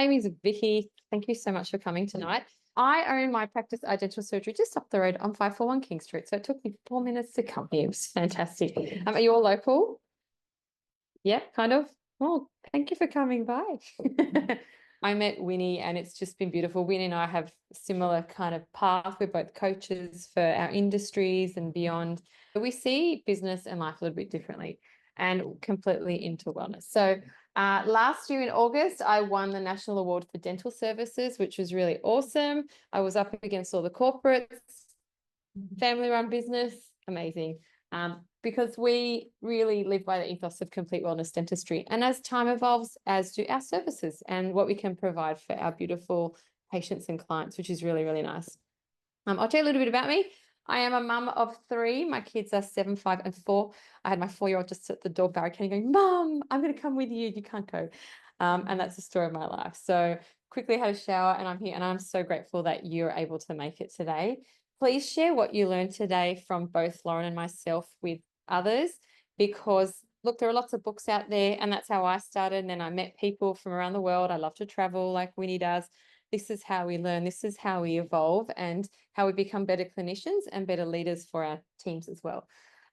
name is Vicky. Thank you so much for coming tonight. I own my practice at dental surgery just up the road on 541 King Street. So it took me 4 minutes to come here. It was fantastic. Are you all local? Yeah, kind of. Oh, thank you for coming by. I met Winnie and it's just been beautiful. Winnie and I have a similar kind of path. We're both coaches for our industries and beyond. But we see business and life a little bit differently and completely into wellness. So last year in August, I won the National Award for Dental Services, which was really awesome. I was up against all the corporates, family-run business, amazing. Because we really live by the ethos of complete wellness dentistry. And as time evolves, as do our services and what we can provide for our beautiful patients and clients, which is really, really nice. I'll tell you a little bit about me. I am a mum of 3. My kids are 7, 5, and 4. I had my 4-year-old just at the door barricading going, Mum, I'm going to come with you. You can't go. And that's the story of my life. So quickly had a shower and I'm here and I'm so grateful that you're able to make it today. Please share what you learned today from both Lauren and myself with others, because look, there are lots of books out there and that's how I started. And then I met people from around the world. I love to travel like Winnie does. This is how we learn. This is how we evolve and how we become better clinicians and better leaders for our teams as well.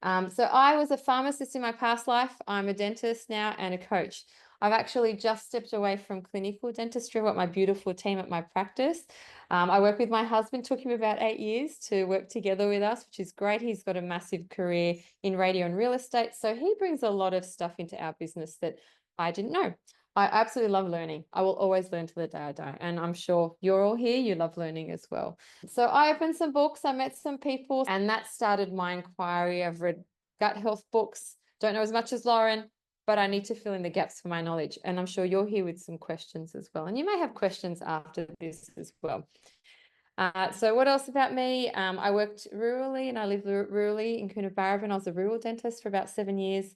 So I was a pharmacist in my past life. I'm a dentist now and a coach. I've actually just stepped away from clinical dentistry. I've got my beautiful team at my practice. I work with my husband. Took him about 8 years to work together with us, which is great. He's got a massive career in radio and real estate. So he brings a lot of stuff into our business that I didn't know. I absolutely love learning. I will always learn till the day I die. And I'm sure you're all here, you love learning as well. So I opened some books, I met some people, and that started my inquiry. I've read gut health books, don't know as much as Lauren, but I need to fill in the gaps for my knowledge. And I'm sure you're here with some questions as well. And you may have questions after this as well. So what else about me? I worked rurally and I lived rurally in Coonabarabran. I was a rural dentist for about 7 years.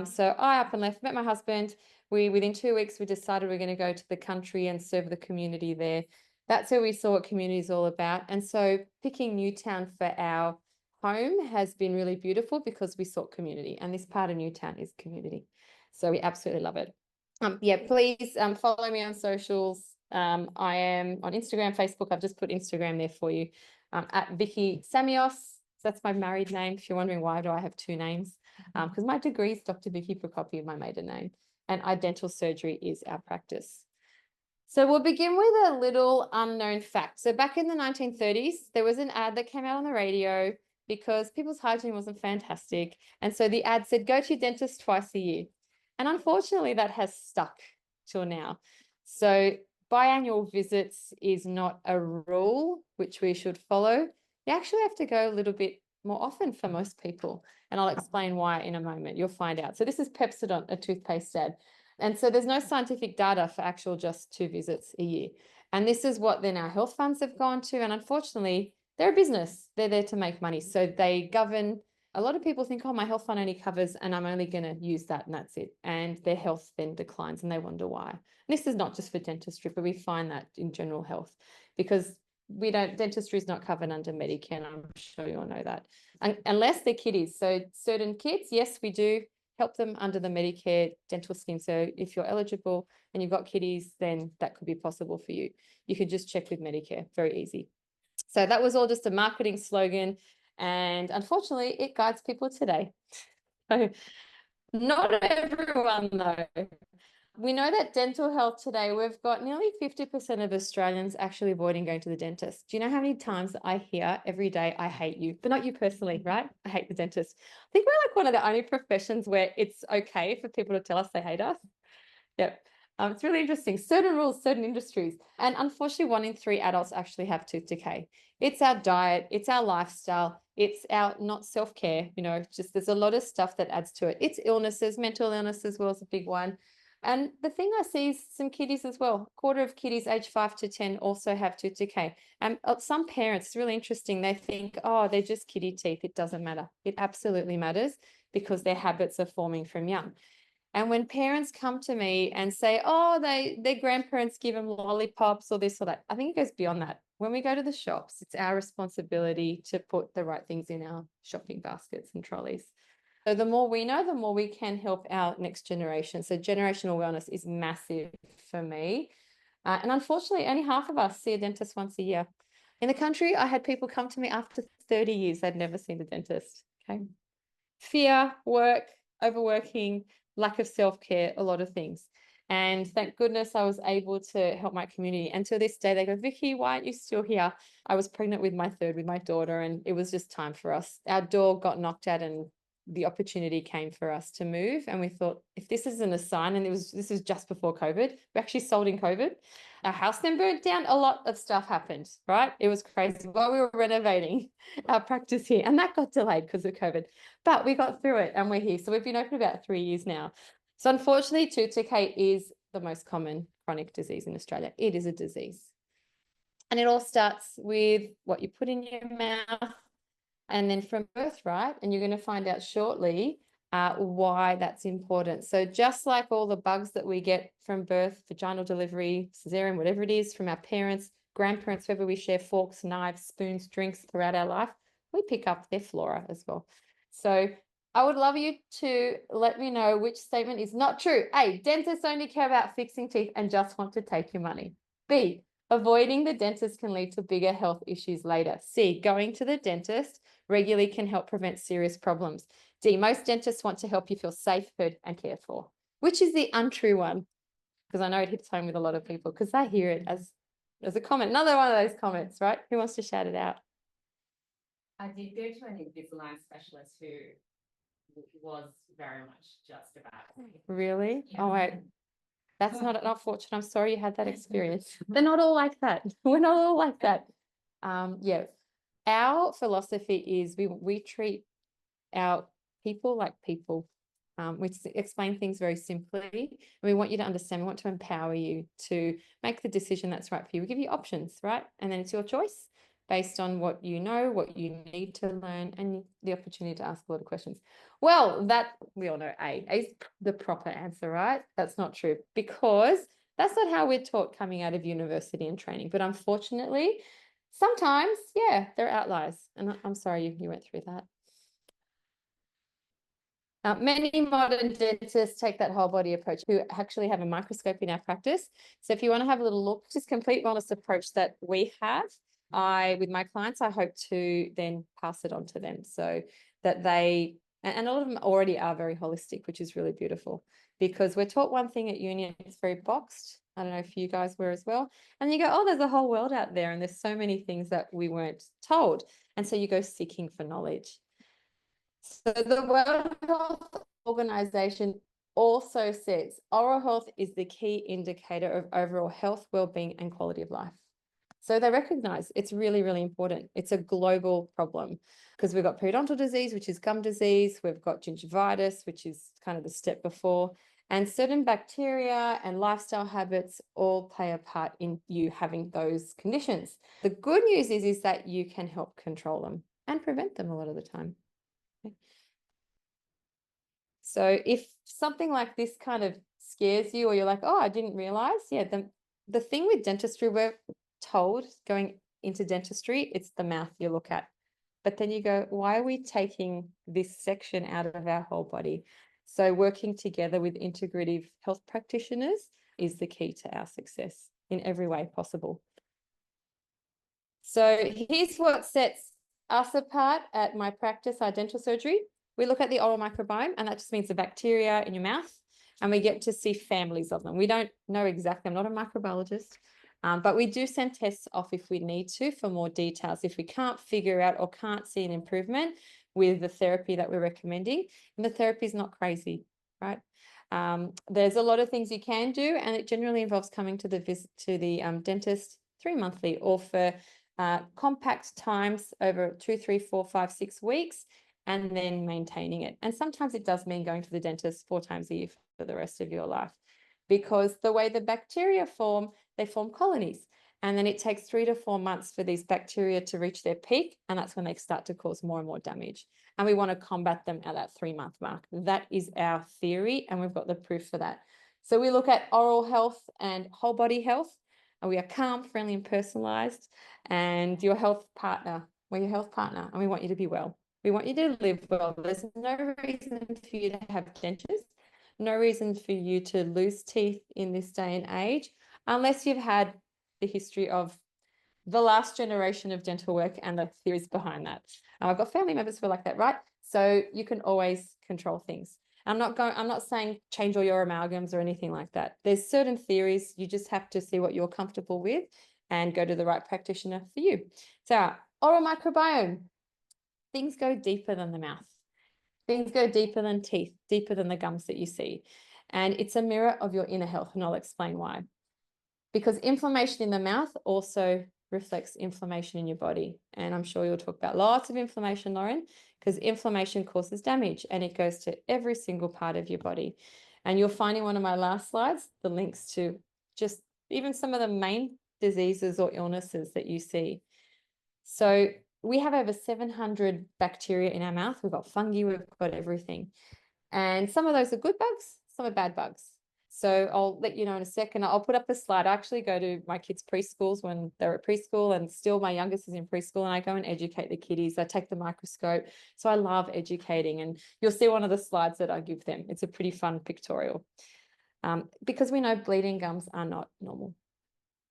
So I up and left, met my husband. Within 2 weeks, we decided we're going to go to the country and serve the community there. That's where we saw what community is all about. And so picking Newtown for our home has been really beautiful because we sought community, and this part of Newtown is community. So we absolutely love it. Yeah, please follow me on socials. I am on Instagram, Facebook. I've just put Instagram there for you, at Vicky Samios. That's my married name. If you're wondering why do I have 2 names, because my degree is Dr Vicky for a copy of my maiden name, and our dental surgery is our practice. So we'll begin with a little unknown fact. So back in the 1930s, there was an ad that came out on the radio because people's hygiene wasn't fantastic. And so the ad said, go to your dentist twice a year. And unfortunately, that has stuck till now. So biannual visits is not a rule which we should follow. You actually have to go a little bit more often for most people. And I'll explain why in a moment. You'll find out. So this is Pepsodent, a toothpaste ad. And so there's no scientific data for actual just 2 visits a year. And this is what then our health funds have gone to. And unfortunately, they're a business. They're there to make money. So they govern. A lot of people think, oh, my health fund only covers and I'm only going to use that and that's it. And their health then declines and they wonder why. And this is not just for dentistry, but we find that in general health because dentistry is not covered under Medicare, and I'm sure you all know that. Unless they're kiddies. So certain kids, yes, we do help them under the Medicare dental scheme. So if you're eligible and you've got kiddies, then that could be possible for you. You could just check with Medicare, very easy. So that was all just a marketing slogan. And unfortunately, it guides people today. So not everyone, though. We know that dental health today, we've got nearly 50% of Australians actually avoiding going to the dentist. Do you know how many times I hear every day, I hate you, but not you personally, right? I hate the dentist. I think we're like one of the only professions where it's okay for people to tell us they hate us. Yep. It's really interesting. Certain rules, certain industries. And unfortunately, 1 in 3 adults actually have tooth decay. It's our diet, it's our lifestyle, it's our not self-care, just there's a lot of stuff that adds to it. It's illnesses, mental illness as well is a big one. And the thing I see is some kiddies as well. A quarter of kiddies aged 5 to 10 also have tooth decay. And some parents, it's really interesting, they think, oh, they're just kiddie teeth. It doesn't matter. It absolutely matters because their habits are forming from young. And when parents come to me and say, oh, their grandparents give them lollipops or this or that, I think it goes beyond that. When we go to the shops, it's our responsibility to put the right things in our shopping baskets and trolleys. So the more we know, the more we can help our next generation. So generational wellness is massive for me. And unfortunately, only half of us see a dentist once a year. In the country, I had people come to me after 30 years, they'd never seen a dentist. Okay. Fear, work, overworking, lack of self-care, a lot of things. And thank goodness I was able to help my community. And to this day, they go, Vicky, why aren't you still here? I was pregnant with my third, with my daughter, and it was just time for us. Our door got knocked at and the opportunity came for us to move. And we thought, if this isn't a sign, and this is just before COVID, we actually sold in COVID. Our house then burnt down. A lot of stuff happened, right? It was crazy while we were renovating our practice here. And that got delayed because of COVID. But we got through it and we're here. So we've been open about 3 years now. So unfortunately, tooth decay is the most common chronic disease in Australia. It is a disease. And it all starts with what you put in your mouth and then from birth, right? And you're going to find out shortly why that's important. So just like all the bugs that we get from birth, vaginal delivery, cesarean, whatever it is, from our parents, grandparents, whoever we share forks, knives, spoons, drinks throughout our life, we pick up their flora as well. So I would love you to let me know which statement is not true. A, dentists only care about fixing teeth and just want to take your money. B, avoiding the dentist can lead to bigger health issues later. C, going to the dentist regularly can help prevent serious problems. D, most dentists want to help you feel safe, heard, and cared for. Which is the untrue one? Because I know it hits home with a lot of people because they hear it as a comment. Another one of those comments, right? Who wants to shout it out? I did go to an Invisalign specialist who was very much just about. Really? Yeah. Oh, wait. That's not unfortunate. I'm sorry you had that experience. They're not all like that. We're not all like that. Yeah. Our philosophy is we treat our people like people. We explain things very simply. And we want you to understand. We want to empower you to make the decision that's right for you. We give you options, right? And then it's your choice based on what you know, what you need to learn, and the opportunity to ask a lot of questions. Well, that we all know A is the proper answer, right? That's not true because that's not how we're taught coming out of university and training. But unfortunately, sometimes, yeah, there are outliers. And I'm sorry you went through that. Many modern dentists take that whole body approach who actually have a microscope in our practice. So if you want to have a little look, just complete wellness approach that we have, with my clients, I hope to then pass it on to them so that they, and a lot of them already are very holistic, which is really beautiful because we're taught one thing at uni and it's very boxed. I don't know if you guys were as well. And you go, oh, there's a whole world out there and there's so many things that we weren't told. And so you go seeking for knowledge. So the World Health Organization also says oral health is the key indicator of overall health, well-being, and quality of life. So they recognize it's really, really important. It's a global problem because we've got periodontal disease, which is gum disease. We've got gingivitis, which is kind of the step before. And certain bacteria and lifestyle habits all play a part in you having those conditions. The good news is that you can help control them and prevent them a lot of the time. So if something like this kind of scares you or you're like, oh, I didn't realize, yeah, the thing with dentistry, we're told going into dentistry, it's the mouth you look at. But then you go, why are we taking this section out of our whole body? So working together with integrative health practitioners is the key to our success in every way possible. So here's what sets us apart at my practice, our dental surgery. We look at the oral microbiome, and that just means the bacteria in your mouth, and we get to see families of them. We don't know exactly. I'm not a microbiologist, but we do send tests off if we need to for more details. If we can't figure out or can't see an improvement with the therapy that we're recommending, and the therapy is not crazy, right? There's a lot of things you can do, and it generally involves coming to the dentist 3 monthly or for compact times over 2, 3, 4, 5, 6 weeks, and then maintaining it. And sometimes it does mean going to the dentist 4 times a year for the rest of your life, because the way the bacteria form, they form colonies. And then it takes 3 to 4 months for these bacteria to reach their peak. And that's when they start to cause more and more damage. And we want to combat them at that 3-month mark. That is our theory. And we've got the proof for that. So we look at oral health and whole body health. And we are calm, friendly, and personalized. And your health partner, we're your health partner. And we want you to be well. We want you to live well. There's no reason for you to have dentures, no reason for you to lose teeth in this day and age, unless you've had the history of the last generation of dental work and the theories behind that. I've got family members who are like that, right? So you can always control things. I'm not saying change all your amalgams or anything like that. There's certain theories, you just have to see what you're comfortable with and go to the right practitioner for you. So oral microbiome, things go deeper than the mouth. Things go deeper than teeth, deeper than the gums that you see. And it's a mirror of your inner health, and I'll explain why. Because inflammation in the mouth also reflects inflammation in your body. And I'm sure you'll talk about lots of inflammation, Lauren, because inflammation causes damage and it goes to every single part of your body. And you'll find in one of my last slides the links to just even some of the main diseases or illnesses that you see. So we have over 700 bacteria in our mouth. We've got fungi, we've got everything. And some of those are good bugs, some are bad bugs. So I'll let you know in a second. I'll put up a slide. I actually go to my kids' preschools when they're at preschool, and still my youngest is in preschool, and I go and educate the kiddies. I take the microscope. So I love educating, and you'll see one of the slides that I give them. It's a pretty fun pictorial because we know bleeding gums are not normal.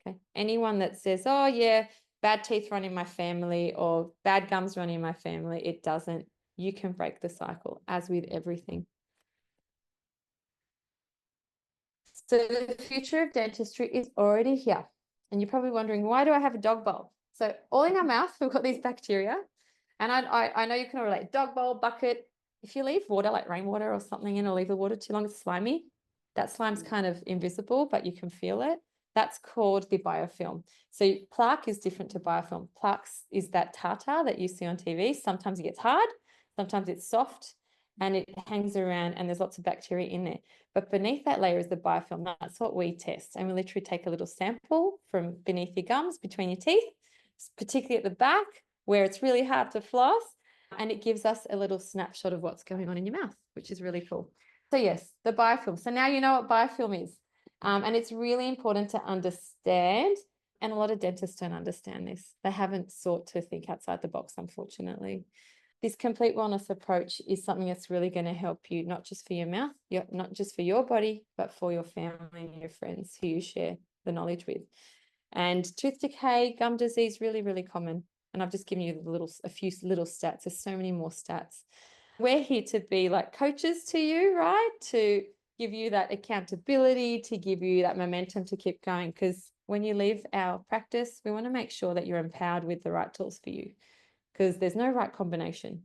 Okay. Anyone that says, oh yeah, bad teeth run in my family or bad gums run in my family, it doesn't. You can break the cycle, as with everything. So the future of dentistry is already here. And you're probably wondering, why do I have a dog bowl? So all in our mouth, we've got these bacteria. And I know you can relate dog bowl, bucket. If you leave water like rainwater or something in or leave the water too long, it's slimy. That slime's kind of invisible, but you can feel it. That's called the biofilm. So plaque is different to biofilm. Plaque is that tartar that you see on TV. Sometimes it gets hard, sometimes it's soft, and it hangs around and there's lots of bacteria in there. But beneath that layer is the biofilm. That's what we test. And we literally take a little sample from beneath your gums, between your teeth, particularly at the back where it's really hard to floss. And it gives us a little snapshot of what's going on in your mouth, which is really cool. So yes, the biofilm. So now you know what biofilm is. And it's really important to understand. And a lot of dentists don't understand this. They haven't sought to think outside the box, unfortunately. This complete wellness approach is something that's really going to help you, not just for your mouth, not just for your body, but for your family and your friends who you share the knowledge with. And tooth decay, gum disease, really, really common. And I've just given you a few little stats. There's so many more stats. We're here to be like coaches to you, right? To give you that accountability, to give you that momentum to keep going. Because when you leave our practice, we want to make sure that you're empowered with the right tools for you, because there's no right combination.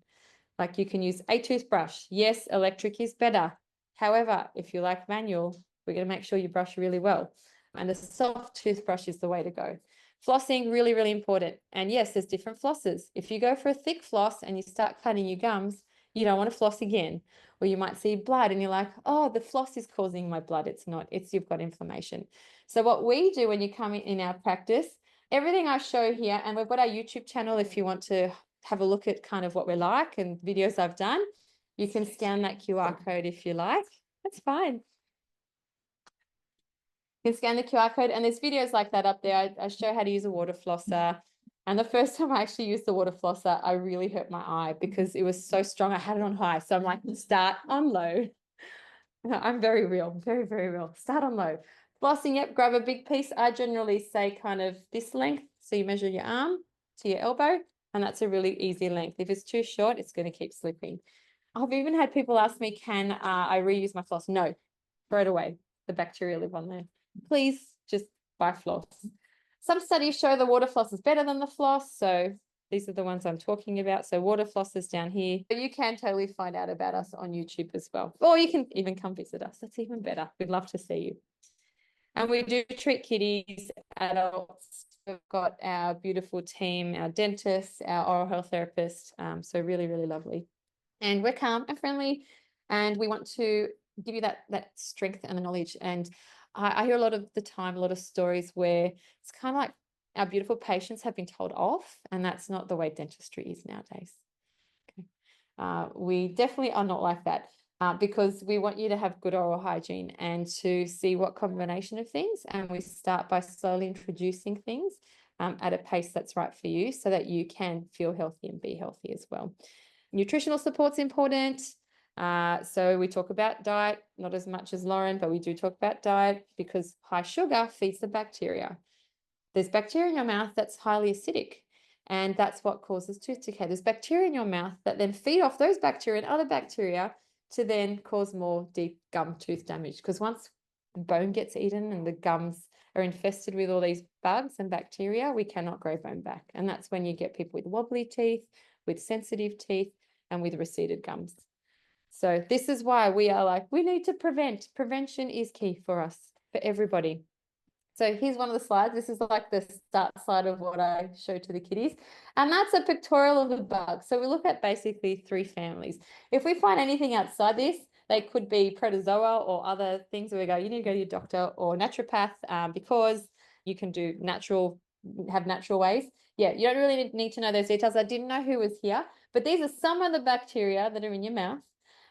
Like you can use a toothbrush. Yes, electric is better. However, if you like manual, we're going to make sure you brush really well. And a soft toothbrush is the way to go. Flossing, really, really important. And yes, there's different flosses. If you go for a thick floss and you start cutting your gums, you don't want to floss again. Or you might see blood and you're like, oh, the floss is causing my blood. It's not, it's you've got inflammation. So what we do when you come in our practice, everything I show here, and we've got our YouTube channel if you want to have a look at kind of what we're like and videos I've done. You can scan that QR code if you like. That's fine. You can scan the QR code, and there's videos like that up there. I show how to use a water flosser. And the first time I actually used the water flosser, I really hurt my eye because it was so strong. I had it on high. So I'm like, start on low. I'm very real, very, very real. Start on low. Flossing, yep, grab a big piece. I generally say kind of this length. So you measure your arm to your elbow, and that's a really easy length. If it's too short, it's going to keep slipping. I've even had people ask me, can I reuse my floss? No, throw it away. The bacteria live on there. Please just buy floss. Some studies show the water floss is better than the floss. So these are the ones I'm talking about. So water floss is down here. You can totally find out about us on YouTube as well. Or you can even come visit us. That's even better. We'd love to see you. And we do treat kiddies, adults. We've got our beautiful team, our dentists, our oral health therapist. So really, really lovely. And we're calm and friendly. And we want to give you that strength and the knowledge. And I hear a lot of the time, a lot of stories where it's kind of like our beautiful patients have been told off, and that's not the way dentistry is nowadays. Okay. We definitely are not like that because we want you to have good oral hygiene and to see what combination of things. And we start by slowly introducing things at a pace that's right for you so that you can feel healthy and be healthy as well. Nutritional support's important. So we talk about diet, not as much as Lauren, but we do talk about diet because high sugar feeds the bacteria. There's bacteria in your mouth that's highly acidic, and that's what causes tooth decay. There's bacteria in your mouth that then feed off those bacteria and other bacteria to then cause more deep gum tooth damage. Because once the bone gets eaten and the gums are infested with all these bugs and bacteria, we cannot grow bone back. And that's when you get people with wobbly teeth, with sensitive teeth, and with receded gums. So this is why we are like, we need to prevent. Prevention is key for us, for everybody. So here's one of the slides. This is like the start slide of what I showed to the kiddies. And that's a pictorial of the bug. So we look at basically 3 families. If we find anything outside this, they could be protozoa or other things where we go, you need to go to your doctor or naturopath because you can have natural ways. Yeah, you don't really need to know those details. I didn't know who was here, but these are some of the bacteria that are in your mouth.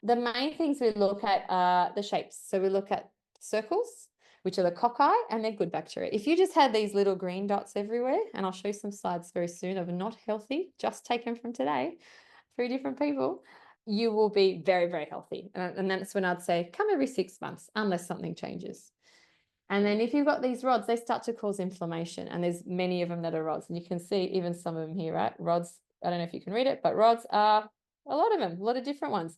The main things we look at are the shapes. So we look at circles, which are the cocci, and they're good bacteria. If you just had these little green dots everywhere, and I'll show you some slides very soon of not healthy, just taken from today, 3 different people, you will be very, very healthy. And that's when I'd say, come every 6 months, unless something changes. And then if you've got these rods, they start to cause inflammation, and there's many of them that are rods. And you can see even some of them here, right? Rods, I don't know if you can read it, but rods are a lot of them, a lot of different ones.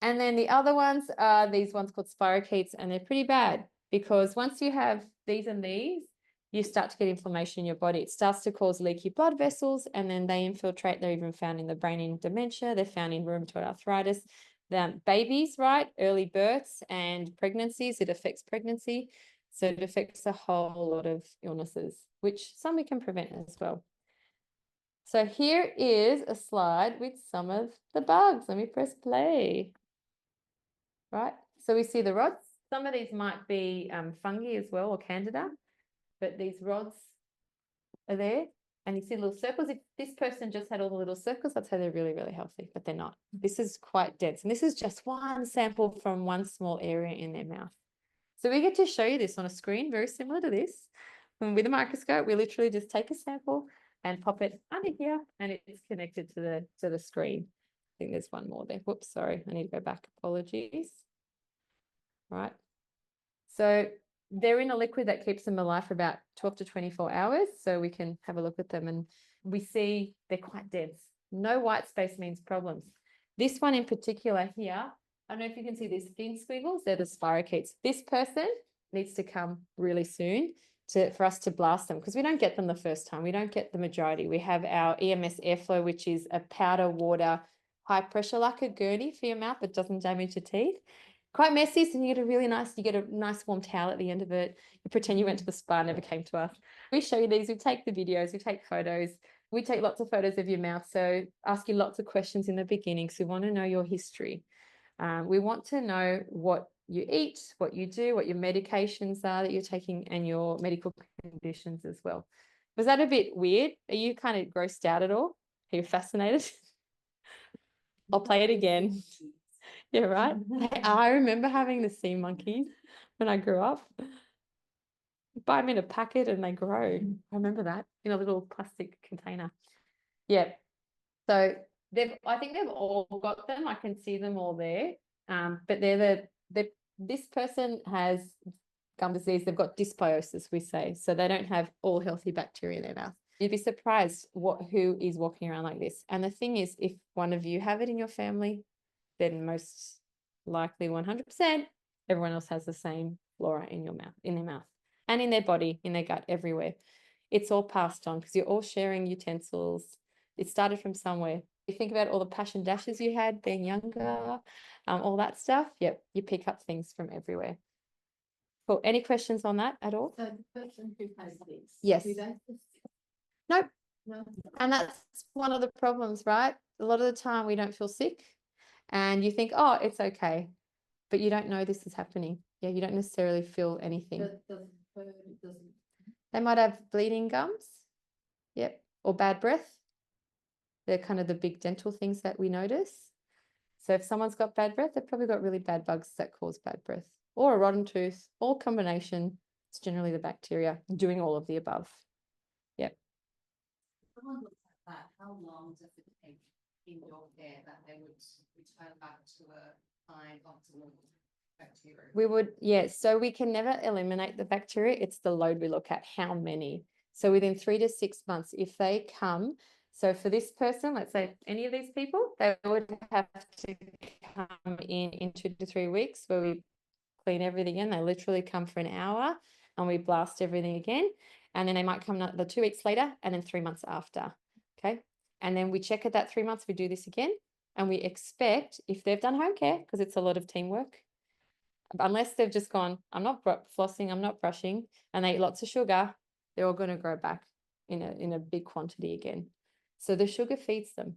And then the other ones are these ones called spirochetes, and they're pretty bad because once you have these and these, you start to get inflammation in your body. It starts to cause leaky blood vessels, and then they infiltrate. They're even found in the brain in dementia. They're found in rheumatoid arthritis. The babies, right? Early births and pregnancies, it affects pregnancy. So it affects a whole lot of illnesses, which some we can prevent as well. So here is a slide with some of the bugs. Let me press play. Right, so we see the rods. Some of these might be fungi as well, or candida, but these rods are there, and you see little circles. If this person just had all the little circles, I'd say they're really, really healthy, but they're not. This is quite dense, and this is just one sample from one small area in their mouth. So we get to show you this on a screen, very similar to this. And with a microscope, we literally just take a sample and pop it under here, and it's connected to the screen. I think there's one more there. Whoops, sorry, I need to go back. Apologies. Right. So they're in a liquid that keeps them alive for about 12 to 24 hours. So we can have a look at them, and we see they're quite dense. No white space means problems. This one in particular here, I don't know if you can see these thin squiggles, they're the spirochetes. This person needs to come really soon for us to blast them, because we don't get them the first time. We don't get the majority. We have our EMS airflow, which is a powder water, high pressure, like a gurney for your mouth, but doesn't damage your teeth. Quite messy, so you get a nice warm towel at the end of it. You pretend you went to the spa, never came to us. We show you these, we take the videos, we take photos, we take lots of photos of your mouth. So ask you lots of questions in the beginning. So we want to know your history. We want to know what you eat, what you do, what your medications are that you're taking, and your medical conditions as well. Was that a bit weird? Are you kind of grossed out at all? Are you fascinated? I'll play it again. Yeah, right. I remember having the sea monkeys when I grew up. You buy them in a packet and they grow. I remember that in a little plastic container. Yeah. So I think they've all got them. I can see them all there. But this person has gum disease. They've got dysbiosis, we say. So they don't have all healthy bacteria in their mouth. You'd be surprised who is walking around like this. And the thing is, if one of you have it in your family, then most likely 100%, everyone else has the same flora in their mouth, and in their body, in their gut, everywhere. It's all passed on because you're all sharing utensils. It started from somewhere. You think about all the passion dashes you had being younger, all that stuff. Yep, you pick up things from everywhere. Cool. Any questions on that at all? So the person who has this. Yes. Nope. No. And that's one of the problems, right? A lot of the time we don't feel sick, and you think, oh, it's okay, but you don't know this is happening. Yeah, you don't necessarily feel anything. They might have bleeding gums. Yep. Or bad breath. They're kind of the big dental things that we notice. So if someone's got bad breath, they've probably got really bad bugs that cause bad breath, or a rotten tooth, or combination. It's generally the bacteria doing all of the above. Yep. Someone looks at that, how long does it take in your care that they would return back to a high optimal bacteria? We would, yes. So we can never eliminate the bacteria. It's the load we look at, how many. So within 3 to 6 months, if they come, so for this person, let's say any of these people, they would have to come in 2 to 3 weeks where we clean everything in. They literally come for an hour and we blast everything again. And then they might come another 2 weeks later and then 3 months after. Okay. And then we check at that 3 months, we do this again. And we expect if they've done home care, because it's a lot of teamwork, unless they've just gone, I'm not flossing, I'm not brushing, and they eat lots of sugar, they're all going to grow back in a big quantity again. So the sugar feeds them.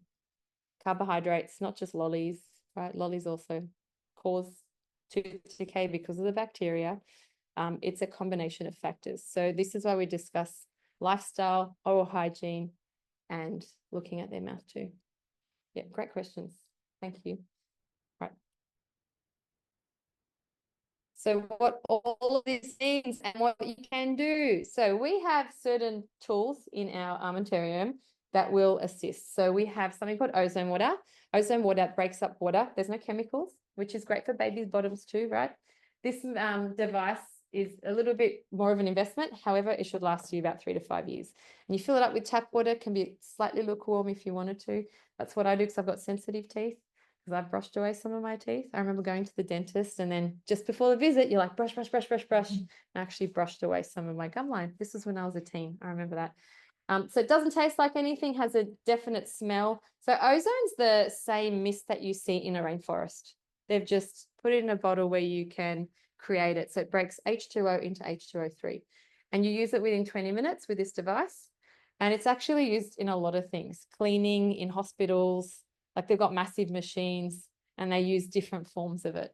Carbohydrates, not just lollies, right? Lollies also cause tooth decay because of the bacteria. It's a combination of factors. So this is why we discuss lifestyle, oral hygiene, and looking at their mouth too. Yeah, great questions. Thank you. Right. So what all of these things and what you can do. So we have certain tools in our armamentarium that will assist. So we have something called ozone water. Ozone water breaks up water. There's no chemicals, which is great for babies' bottoms too, right? This device is a little bit more of an investment. However, it should last you about 3 to 5 years. And you fill it up with tap water, can be slightly lukewarm if you wanted to. That's what I do because I've got sensitive teeth. Because I've brushed away some of my teeth. I remember going to the dentist and then just before the visit, you're like, brush, brush, brush, brush, brush. I actually brushed away some of my gum line. This was when I was a teen. I remember that. So it doesn't taste like anything, has a definite smell. So ozone's the same mist that you see in a rainforest. They've just put it in a bottle where you can create it. So it breaks H2O into H2O3. And you use it within 20 minutes with this device. And it's actually used in a lot of things, cleaning in hospitals, like they've got massive machines and they use different forms of it.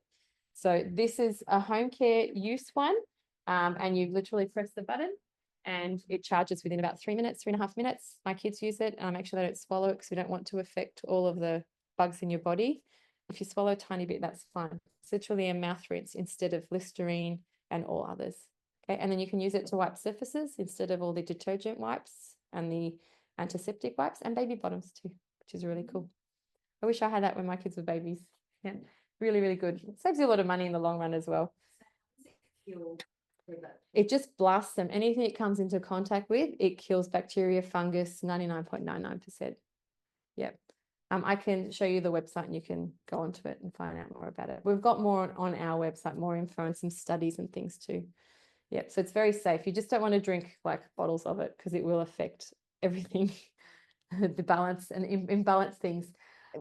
So this is a home care use one. And you literally press the button and it charges within about 3 minutes, 3.5 minutes. My kids use it and I make sure they don't swallow it because we don't want to affect all of the bugs in your body. If you swallow a tiny bit, that's fine. It's literally a mouth rinse instead of Listerine and all others. Okay, and then you can use it to wipe surfaces instead of all the detergent wipes and the antiseptic wipes and baby bottoms too, which is really cool. I wish I had that when my kids were babies. Yeah, really, really good. It saves you a lot of money in the long run as well. It just blasts them. Anything it comes into contact with, it kills bacteria, fungus, 99.99%. Yep. I can show you the website and you can go onto it and find out more about it. We've got more on our website, more info and some studies and things too. Yep. So it's very safe. You just don't want to drink like bottles of it because it will affect everything, the balance and imbalance things.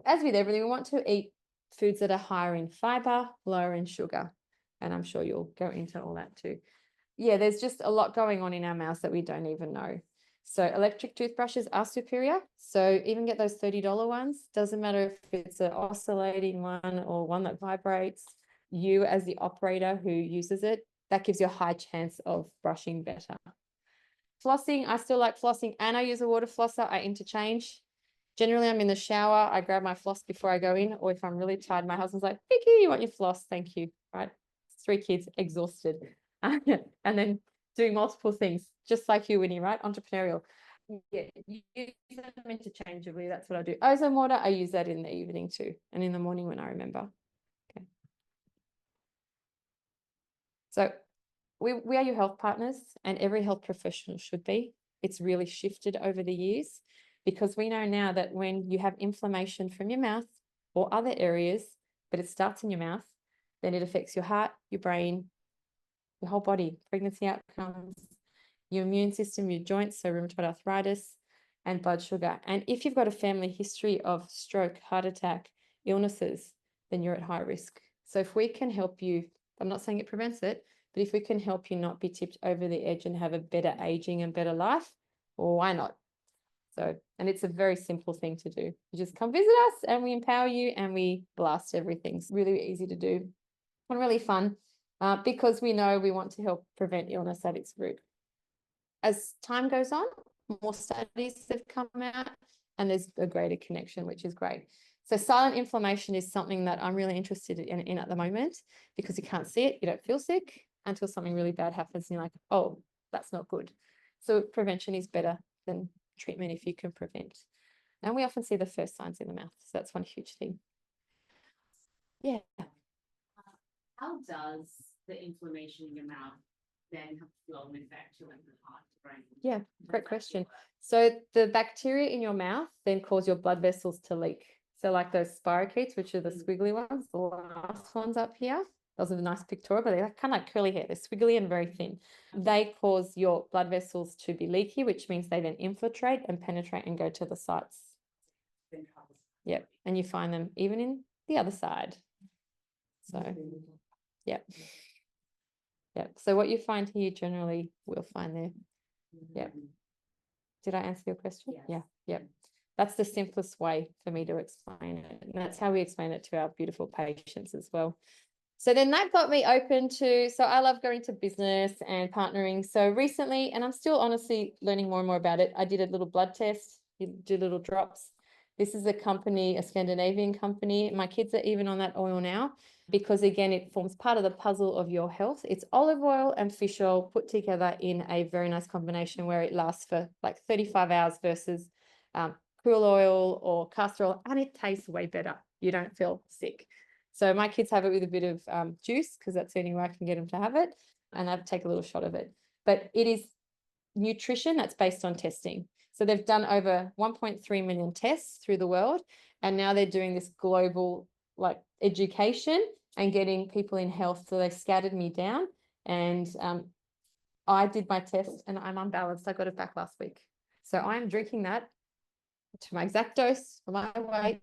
As with everything, we want to eat foods that are higher in fiber, lower in sugar. And I'm sure you'll go into all that too. Yeah, there's just a lot going on in our mouths that we don't even know. So electric toothbrushes are superior. So even get those $30 ones. Doesn't matter if it's an oscillating one or one that vibrates. You as the operator who uses it, that gives you a high chance of brushing better. Flossing, I still like flossing and I use a water flosser. I interchange. Generally, I'm in the shower. I grab my floss before I go in, or if I'm really tired, my husband's like, Vicky, you want your floss? Thank you. Right? 3 kids, exhausted. And then doing multiple things, just like you, Winnie, right? Entrepreneurial. Yeah, you use them interchangeably. That's what I do. Ozone water, I use that in the evening too, and in the morning when I remember. Okay. So we are your health partners, and every health professional should be. It's really shifted over the years because we know now that when you have inflammation from your mouth or other areas, but it starts in your mouth, then it affects your heart, your brain, your whole body, pregnancy outcomes, your immune system, your joints, so rheumatoid arthritis, and blood sugar. And if you've got a family history of stroke, heart attack, illnesses, then you're at high risk. So if we can help you, I'm not saying it prevents it, but if we can help you not be tipped over the edge and have a better aging and better life, well, why not? So, and it's a very simple thing to do. You just come visit us and we empower you and we blast everything. It's really easy to do and really fun because we know we want to help prevent illness at its root. As time goes on, more studies have come out and there's a greater connection, which is great. So silent inflammation is something that I'm really interested in at the moment because you can't see it, you don't feel sick until something really bad happens and you're like, oh, that's not good. So prevention is better than treatment if you can prevent. And we often see the first signs in the mouth. So that's one huge thing. Yeah. How does the inflammation in your mouth then have flow and effect to like the heart, brain? Yeah, great question. So the bacteria in your mouth then cause your blood vessels to leak. So like those spirochetes, which are the squiggly ones, the last ones up here, those are the nice pictorial, but they're kind of like curly hair. They're squiggly and very thin. They cause your blood vessels to be leaky, which means they then infiltrate and penetrate and go to the sites. Yep. And you find them even in the other side. So, yep. Yep. So what you find here generally we'll find there. Yep. Did I answer your question? Yes. Yeah. Yep. That's the simplest way for me to explain it. And that's how we explain it to our beautiful patients as well. So then that got me open to, so I love going to business and partnering. So recently, and I'm still honestly learning more and more about it, I did a little blood test, you do little drops. This is a company, a Scandinavian company. My kids are even on that oil now because again, it forms part of the puzzle of your health. It's olive oil and fish oil put together in a very nice combination where it lasts for like 35 hours versus krill oil or castor oil, and it tastes way better. You don't feel sick. So my kids have it with a bit of juice because that's the only way I can get them to have it, and I take a little shot of it. But it is nutrition that's based on testing. So they've done over 1.3 million tests through the world, and now they're doing this global like education and getting people in health. So they scattered me down, and I did my test and I'm unbalanced. I got it back last week. So I'm drinking that to my exact dose for my weight,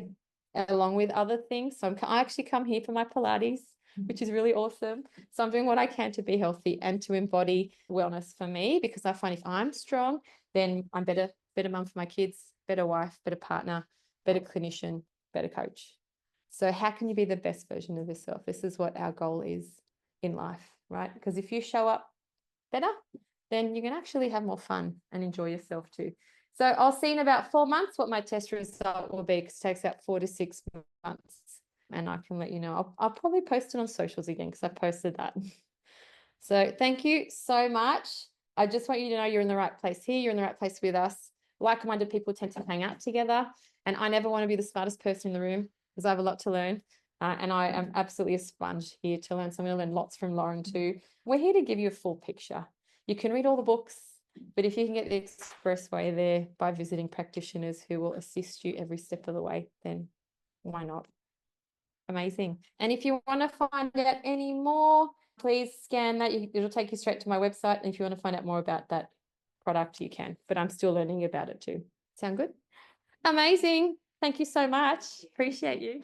along with other things. So I actually come here for my Pilates, which is really awesome. So I'm doing what I can to be healthy and to embody wellness for me, because I find if I'm strong, then I'm better mum for my kids, better wife, better partner, better clinician, better coach. So how can you be the best version of yourself? This is what our goal is in life, right? Because if you show up better, then you can actually have more fun and enjoy yourself too. So I'll see in about 4 months what my test result will be, because it takes about 4 to 6 months, and I can let you know. I'll probably post it on socials again because I posted that. So thank you so much. I just want you to know you're in the right place here. You're in the right place with us. Like-minded people tend to hang out together, and I never want to be the smartest person in the room because I have a lot to learn. And I am absolutely a sponge here to learn. So I'm going to learn lots from Lauren too. We're here to give you a full picture. You can read all the books, but if you can get the expressway there by visiting practitioners who will assist you every step of the way, then why not? Amazing. And if you want to find out any more, please scan that. It'll take you straight to my website. And if you want to find out more about that product, you can. But I'm still learning about it too. Sound good? Amazing. Thank you so much. Appreciate you.